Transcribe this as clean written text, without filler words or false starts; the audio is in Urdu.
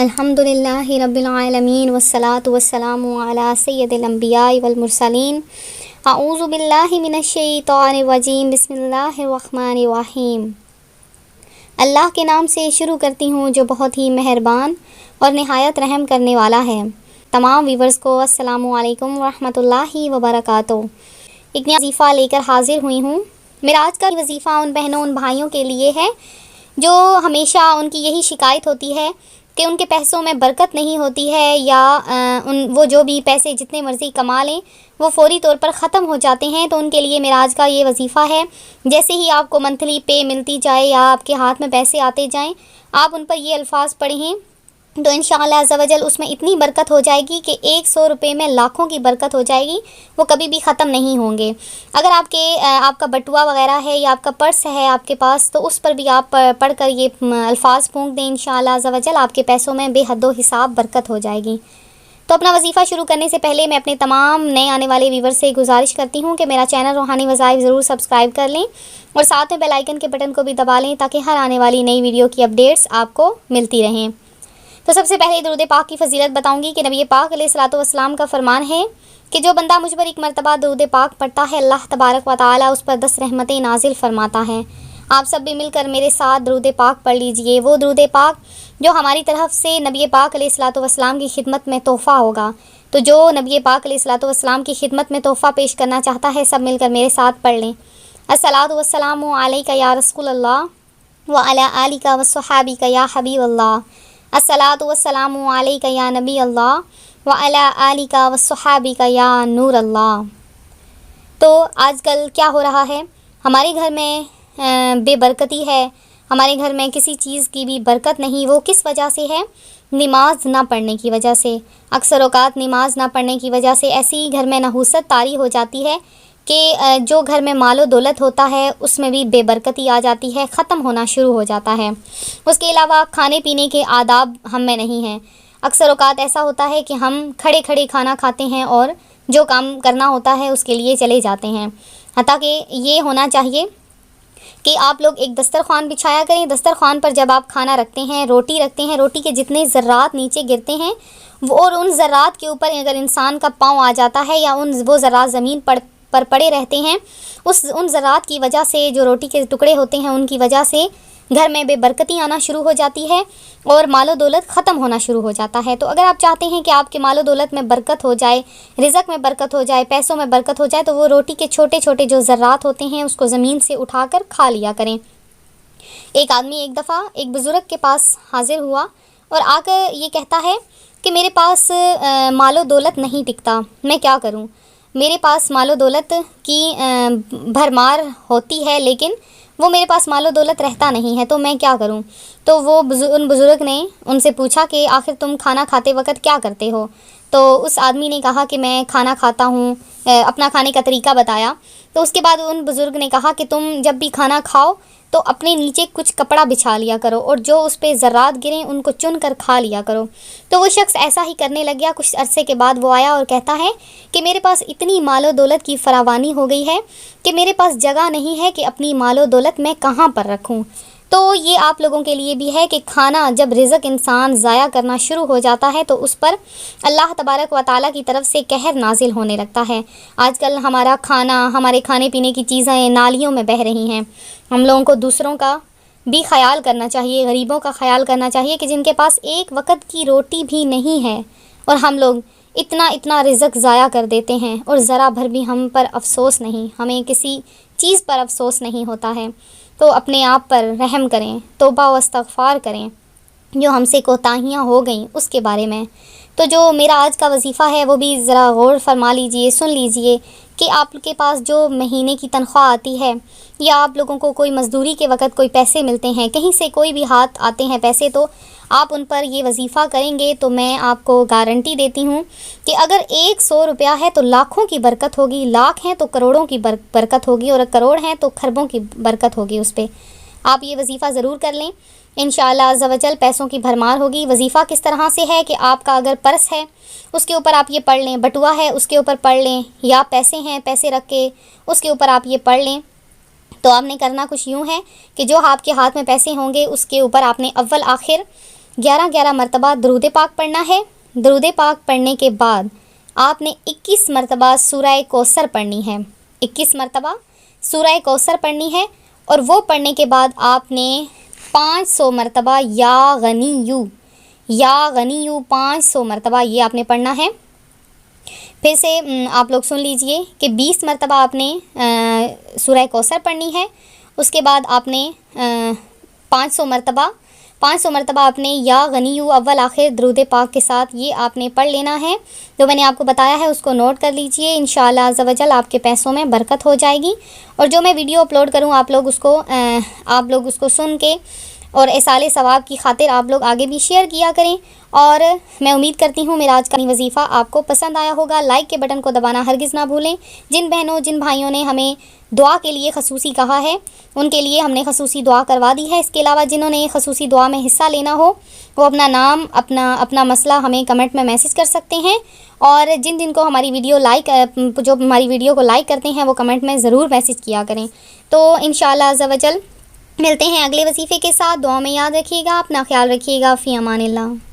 الحمدللہ رب العالمین والصلاة والسلام علی سید الانبیاء والمرسلین اعوذ باللہ من الشیطان الرجیم بسم اللہ الرحمن الرحیم۔ اللہ کے نام سے شروع کرتی ہوں جو بہت ہی مہربان اور نہایت رحم کرنے والا ہے۔ تمام ویورز کو السلام علیکم ورحمۃ اللہ وبرکاتہ۔ ایک نیا وظیفہ لے کر حاضر ہوئی ہوں۔ میرا آج کا وظیفہ ان بہنوں ان بھائیوں کے لیے ہے جو ہمیشہ ان کی یہی شکایت ہوتی ہے کہ ان کے پیسوں میں برکت نہیں ہوتی ہے، یا وہ جو بھی پیسے جتنے مرضی کما لیں وہ فوری طور پر ختم ہو جاتے ہیں۔ تو ان کے لیے میرا آج کا یہ وظیفہ ہے، جیسے ہی آپ کو منتھلی پے ملتی جائے یا آپ کے ہاتھ میں پیسے آتے جائیں، آپ ان پر یہ الفاظ پڑھیں تو انشاءاللہ عز و جل اس میں اتنی برکت ہو جائے گی کہ 100 روپے میں لاکھوں کی برکت ہو جائے گی، وہ کبھی بھی ختم نہیں ہوں گے۔ اگر آپ کا بٹوا وغیرہ ہے یا آپ کا پرس ہے آپ کے پاس، تو اس پر بھی آپ پڑھ کر یہ الفاظ پھونک دیں، انشاءاللہ عز و جل آپ کے پیسوں میں بے حد و حساب برکت ہو جائے گی۔ تو اپنا وظیفہ شروع کرنے سے پہلے میں اپنے تمام نئے آنے والے ویور سے گزارش کرتی ہوں کہ میرا چینل روحانی وظائف ضرور سبسکرائب کر لیں اور ساتھ میں بیل آئیکن کے بٹن کو بھی دبا لیں تاکہ ہر آنے والی نئی ویڈیو کی اپڈیٹس آپ کو ملتی رہیں۔ تو سب سے پہلے درود پاک کی فضیلت بتاؤں گی کہ نبی پاک علیہ الصلوۃ والسلام کا فرمان ہے کہ جو بندہ مجھ پر ایک مرتبہ درود پاک پڑھتا ہے، اللہ تبارک و تعالی اس پر 10 رحمتیں نازل فرماتا ہے۔ آپ سب بھی مل کر میرے ساتھ درود پاک پڑھ لیجئے، وہ درود پاک جو ہماری طرف سے نبی پاک علیہ الصلوۃ والسلام کی خدمت میں تحفہ ہوگا۔ تو جو نبی پاک علیہ الصلوۃ والسلام کی خدمت میں تحفہ پیش کرنا چاہتا ہے، سب مل کر میرے ساتھ پڑھ لیں۔ الصلاۃ والسلام علیک یا رسول اللہ وعلی آلک وصحابک یا حبیب اللہ۔ الصلاۃ والسلام علیک یا نبی اللہ وعلی آلک وصحابک یا نور اللہ۔ تو آج کل کیا ہو رہا ہے، ہمارے گھر میں بے برکتی ہے، ہمارے گھر میں کسی چیز کی بھی برکت نہیں۔ وہ کس وجہ سے ہے؟ نماز نہ پڑھنے کی وجہ سے۔ اکثر اوقات نماز نہ پڑھنے کی وجہ سے ایسی گھر میں نحوست طاری ہو جاتی ہے کہ جو گھر میں مال و دولت ہوتا ہے اس میں بھی بے برکتی آ جاتی ہے، ختم ہونا شروع ہو جاتا ہے۔ اس کے علاوہ کھانے پینے کے آداب ہم میں نہیں ہیں۔ اکثر اوقات ایسا ہوتا ہے کہ ہم کھڑے کھڑے کھانا کھاتے ہیں اور جو کام کرنا ہوتا ہے اس کے لیے چلے جاتے ہیں، حتیٰ کہ یہ ہونا چاہیے کہ آپ لوگ ایک دسترخوان بچھایا کریں۔ دسترخوان پر جب آپ کھانا رکھتے ہیں، روٹی رکھتے ہیں، روٹی کے جتنے ذرات نیچے گرتے ہیں اور ان ذرات کے اوپر اگر انسان کا پاؤں آ جاتا ہے یا وہ ذرات زمین پر پڑے رہتے ہیں، ان ذرات کی وجہ سے جو روٹی کے ٹکڑے ہوتے ہیں ان کی وجہ سے گھر میں بے برکتی آنا شروع ہو جاتی ہے اور مال و دولت ختم ہونا شروع ہو جاتا ہے۔ تو اگر آپ چاہتے ہیں کہ آپ کے مال و دولت میں برکت ہو جائے، رزق میں برکت ہو جائے، پیسوں میں برکت ہو جائے، تو وہ روٹی کے چھوٹے چھوٹے جو ذرات ہوتے ہیں اس کو زمین سے اٹھا کر کھا لیا کریں۔ ایک آدمی ایک دفعہ ایک بزرگ کے پاس حاضر ہوا اور آ کر یہ کہتا ہے کہ میرے پاس مال و دولت نہیں ٹکتا، میں کیا کروں؟ میرے پاس مال و دولت کی بھرمار ہوتی ہے لیکن وہ میرے پاس مال و دولت رہتا نہیں ہے، تو میں کیا کروں؟ تو ان بزرگ نے ان سے پوچھا کہ آخر تم کھانا کھاتے وقت کیا کرتے ہو؟ تو اس آدمی نے کہا کہ میں کھانا کھاتا ہوں، اپنا کھانے کا طریقہ بتایا۔ تو اس کے بعد ان بزرگ نے کہا کہ تم جب بھی کھانا کھاؤ تو اپنے نیچے کچھ کپڑا بچھا لیا کرو اور جو اس پہ ذرات گریں ان کو چن کر کھا لیا کرو۔ تو وہ شخص ایسا ہی کرنے لگ گیا۔ کچھ عرصے کے بعد وہ آیا اور کہتا ہے کہ میرے پاس اتنی مال و دولت کی فراوانی ہو گئی ہے کہ میرے پاس جگہ نہیں ہے کہ اپنی مال و دولت میں کہاں پر رکھوں۔ تو یہ آپ لوگوں کے لیے بھی ہے کہ کھانا جب رزق انسان ضائع کرنا شروع ہو جاتا ہے تو اس پر اللہ تبارک و تعالیٰ کی طرف سے قہر نازل ہونے لگتا ہے۔ آج کل ہمارا کھانا، ہمارے کھانے پینے کی چیزیں نالیوں میں بہہ رہی ہیں۔ ہم لوگوں کو دوسروں کا بھی خیال کرنا چاہیے، غریبوں کا خیال کرنا چاہیے کہ جن کے پاس ایک وقت کی روٹی بھی نہیں ہے، اور ہم لوگ اتنا رزق ضائع کر دیتے ہیں اور ذرا بھر بھی ہم پر افسوس نہیں، ہمیں کسی چیز پر افسوس نہیں ہوتا ہے۔ تو اپنے آپ پر رحم کریں، توبہ و استغفار کریں، جو ہم سے کوتاہیاں ہو گئیں اس کے بارے میں۔ تو جو میرا آج کا وظیفہ ہے وہ بھی ذرا غور فرما لیجئے، سن لیجئے کہ آپ کے پاس جو مہینے کی تنخواہ آتی ہے یا آپ لوگوں کو کوئی مزدوری کے وقت کوئی پیسے ملتے ہیں، کہیں سے کوئی بھی ہاتھ آتے ہیں پیسے، تو آپ ان پر یہ وظیفہ کریں گے تو میں آپ کو گارنٹی دیتی ہوں کہ اگر 100 روپیہ ہے تو لاکھوں کی برکت ہوگی، لاکھ ہیں تو کروڑوں کی برکت ہوگی، اور کروڑ ہیں تو کھربوں کی برکت ہوگی اس پہ۔ آپ یہ وظیفہ ضرور کر لیں، انشاءاللہ عز و جل پیسوں کی بھرمار ہوگی۔ وظیفہ کس طرح سے ہے کہ آپ کا اگر پرس ہے اس کے اوپر آپ یہ پڑھ لیں، بٹوا ہے اس کے اوپر پڑھ لیں، یا پیسے ہیں پیسے رکھ کے اس کے اوپر آپ یہ پڑھ لیں۔ تو آپ نے کرنا کچھ یوں ہے کہ جو آپ کے ہاتھ میں پیسے ہوں گے اس کے اوپر آپ نے اول آخر 11 مرتبہ درود پاک پڑھنا ہے۔ درود پاک پڑھنے کے بعد آپ نے 21 مرتبہ سورہ کوثر پڑھنی ہے، 21 مرتبہ سورہ کوثر پڑھنی ہے، اور وہ پڑھنے کے بعد آپ نے 500 مرتبہ یا غنیو 500 مرتبہ یہ آپ نے پڑھنا ہے۔ پھر سے آپ لوگ سن لیجئے کہ 20 مرتبہ آپ نے سورہ کوثر پڑھنی ہے، اس کے بعد آپ نے 500 مرتبہ آپ نے یا غنیو اول آخر درود پاک کے ساتھ یہ آپ نے پڑھ لینا ہے۔ جو میں نے آپ کو بتایا ہے اس کو نوٹ کر لیجئے، انشاءاللہ عز و جل آپ کے پیسوں میں برکت ہو جائے گی۔ اور جو میں ویڈیو اپلوڈ کروں آپ لوگ اس کو سن کے اور ایصال ثواب کی خاطر آپ لوگ آگے بھی شیئر کیا کریں۔ اور میں امید کرتی ہوں میرا آج کا وظیفہ آپ کو پسند آیا ہوگا۔ لائک کے بٹن کو دبانا ہرگز نہ بھولیں۔ جن بہنوں جن بھائیوں نے ہمیں دعا کے لیے خصوصی کہا ہے ان کے لیے ہم نے خصوصی دعا کروا دی ہے۔ اس کے علاوہ جنہوں نے خصوصی دعا میں حصہ لینا ہو وہ اپنا نام اپنا مسئلہ ہمیں کمنٹ میں میسج کر سکتے ہیں، اور جن کو ہماری ویڈیو جو ہماری ویڈیو کو لائک کرتے ہیں وہ کمنٹ میں ضرور میسج کیا کریں۔ تو انشاءاللہ عز و جل ملتے ہیں اگلے وظیفے کے ساتھ۔ دعا میں یاد رکھیے گا، اپنا خیال رکھیے گا۔ فی امان اللہ۔